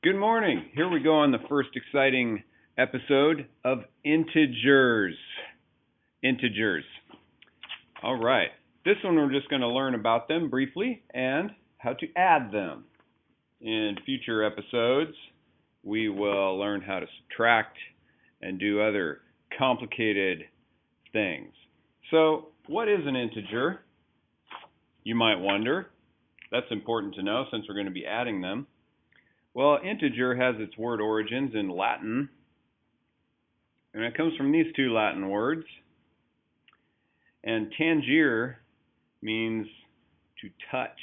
Good morning. Here we go on the first exciting episode of integers. Integers. All right. This one we're just going to learn about them briefly and how to add them. In future episodes, we will learn how to subtract and do other complicated things. So, what is an integer? You might wonder. That's important to know since we're going to be adding them. Well, integer has its word origins in Latin, and it comes from these two Latin words. And tangere means to touch,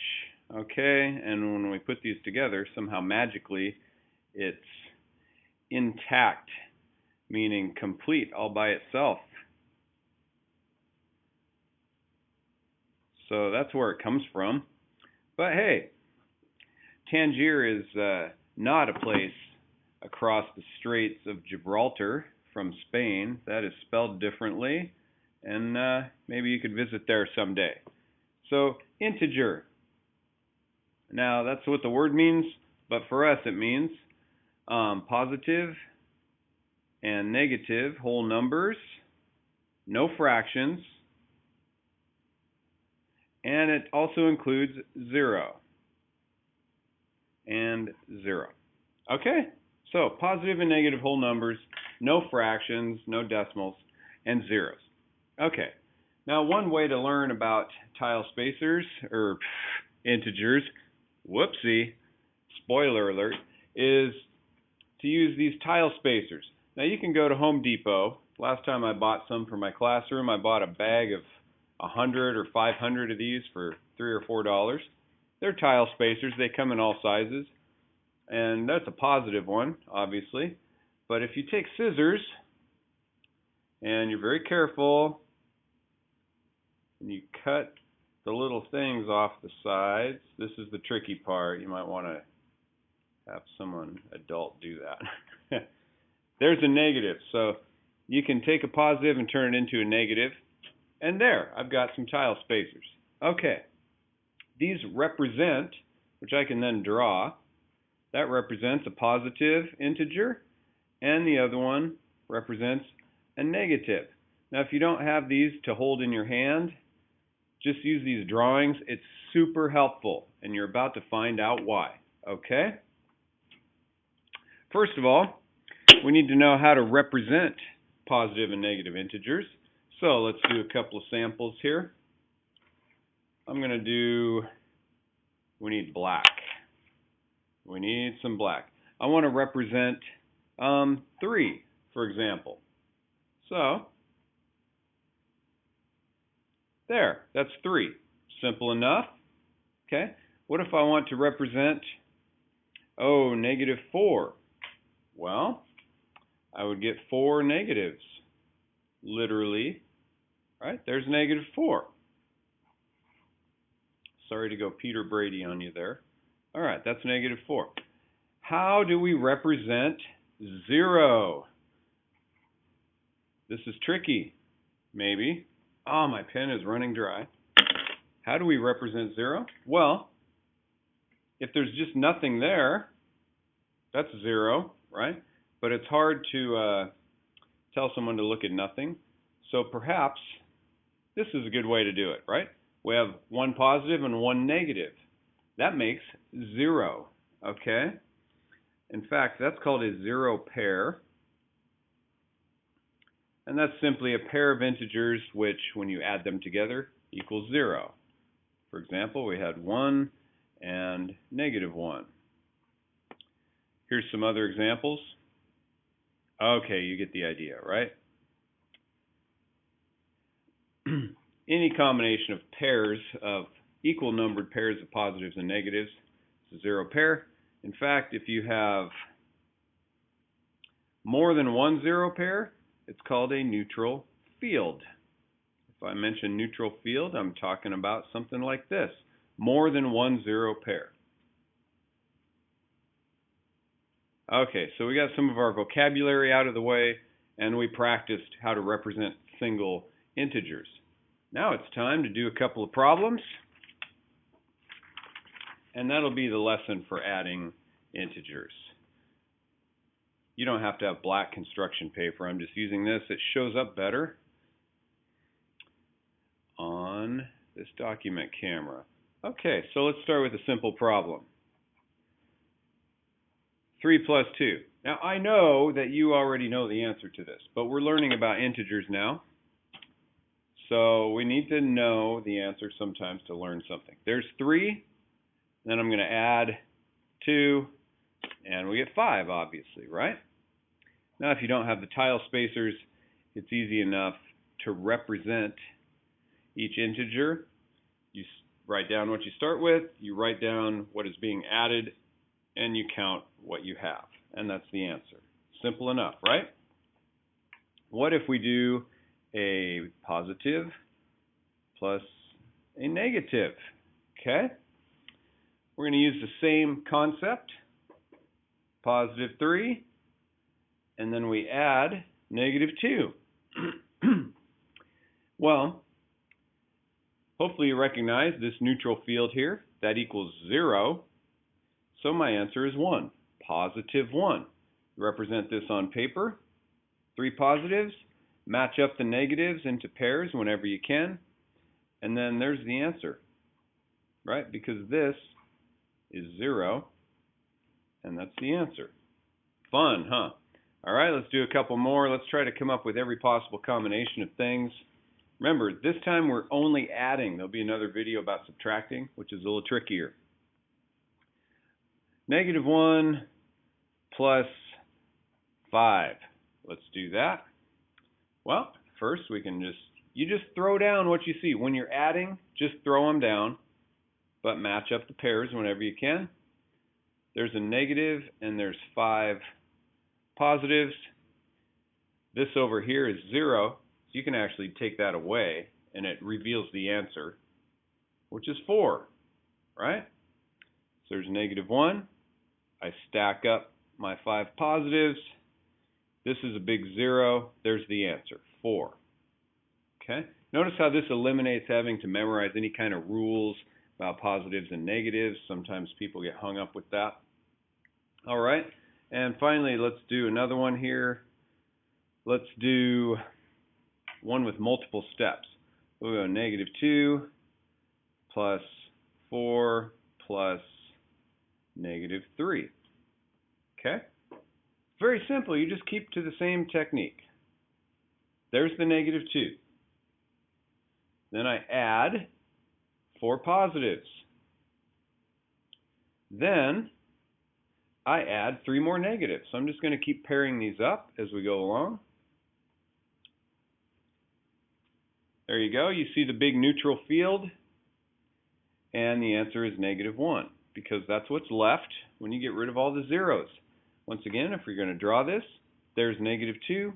okay? And when we put these together, somehow magically, it's intact, meaning complete all by itself. So that's where it comes from. But hey, Tangier is not a place across the Straits of Gibraltar from Spain. That is spelled differently, and maybe you could visit there someday. So, integer. Now, that's what the word means, but for us it means positive and negative whole numbers, no fractions, and it also includes 0 and 0. Okay, so positive and negative whole numbers, no fractions, no decimals, and zeros. Okay, now one way to learn about tile spacers, or integers, whoopsie, spoiler alert, is to use these tile spacers. Now you can go to Home Depot. Last time I bought some for my classroom, I bought a bag of 100 or 500 of these for $3 or $4. They're tile spacers. They come in all sizes, and that's a positive one, obviously. But if you take scissors, and you're very careful, and you cut the little things off the sides, this is the tricky part. You might want to have someone adult do that. There's a negative, so you can take a positive and turn it into a negative. And there, I've got some tile spacers. Okay, these represent, which I can then draw, that represents a positive integer, and the other one represents a negative. Now, if you don't have these to hold in your hand, just use these drawings. It's super helpful, and you're about to find out why. Okay? First of all, we need to know how to represent positive and negative integers. So let's do a couple of samples here. I'm going to do, we need black. We need some black. I want to represent 3, for example. So, there, that's 3. Simple enough. Okay. What if I want to represent, -4? Well, I would get 4 negatives. Literally, right? There's -4. Sorry to go Peter Brady on you there. All right, that's -4. How do we represent 0? This is tricky, maybe. Oh, my pen is running dry. How do we represent 0? Well, if there's just nothing there, that's 0, right? But it's hard to tell someone to look at nothing. So perhaps this is a good way to do it, right? We have one positive and one negative. That makes 0, okay? In fact, that's called a 0 pair. And that's simply a pair of integers which, when you add them together, equals 0. For example, we had 1 and -1. Here's some other examples. Okay, you get the idea, right? Any combination of pairs of equal numbered pairs of positives and negatives is a 0 pair. In fact, if you have more than one 0 pair, it's called a neutral field. If I mention neutral field, I'm talking about something like this. More than one 0 pair. Okay, so we got some of our vocabulary out of the way, and we practiced how to represent single integers. Now it's time to do a couple of problems, and that'll be the lesson for adding integers. You don't have to have black construction paper. I'm just using this. It shows up better on this document camera. Okay, so let's start with a simple problem. 3 plus 2. Now, I know that you already know the answer to this, but we're learning about integers now. So we need to know the answer sometimes to learn something. There's 3, then I'm going to add 2, and we get 5, obviously, right? Now, if you don't have the tile spacers, it's easy enough to represent each integer. You write down what you start with, you write down what is being added, and you count what you have. And that's the answer. Simple enough, right? What if we do a positive plus a negative? Okay? We're going to use the same concept, positive 3, and then we add negative 2. Well, hopefully you recognize this neutral field here. That equals 0. So my answer is 1. Positive 1. Represent this on paper. 3 positives. Match up the negatives into pairs whenever you can. And then there's the answer. Right? Because this is 0. And that's the answer. Fun, huh? All right, let's do a couple more. Let's try to come up with every possible combination of things. Remember, this time we're only adding. There'll be another video about subtracting, which is a little trickier. Negative 1 plus 5. Let's do that. Well, first we can you just throw down what you see. When you're adding, just throw them down, but match up the pairs whenever you can. There's a negative and there's 5 positives. This over here is 0, so you can actually take that away and it reveals the answer, which is 4, right? So there's negative 1. I stack up my 5 positives. This is a big 0. There's the answer, 4. Okay? Notice how this eliminates having to memorize any kind of rules about positives and negatives. Sometimes people get hung up with that. All right. And finally, let's do another one here. Let's do one with multiple steps. We'll go negative 2 plus 4 plus negative 3. Okay? Very simple. You just keep to the same technique. There's the negative 2. Then I add 4 positives. Then I add 3 more negatives. So I'm just going to keep pairing these up as we go along. There you go. You see the big neutral field. And the answer is negative 1, because that's what's left when you get rid of all the zeros. Once again, if you're going to draw this, there's negative 2.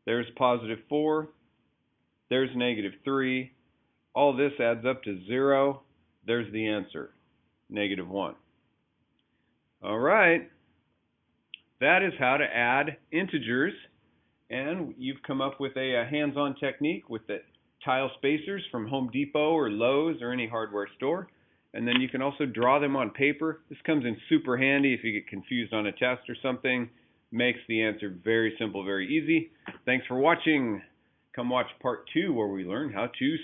There's positive 4. There's negative 3. All this adds up to 0. There's the answer, negative 1. All right. That is how to add integers. And you've come up with a hands-on technique with the tile spacers from Home Depot or Lowe's or any hardware store. And then you can also draw them on paper. This comes in super handy if you get confused on a test or something. Makes the answer very simple, very easy. Thanks for watching. Come watch part 2 where we learn how to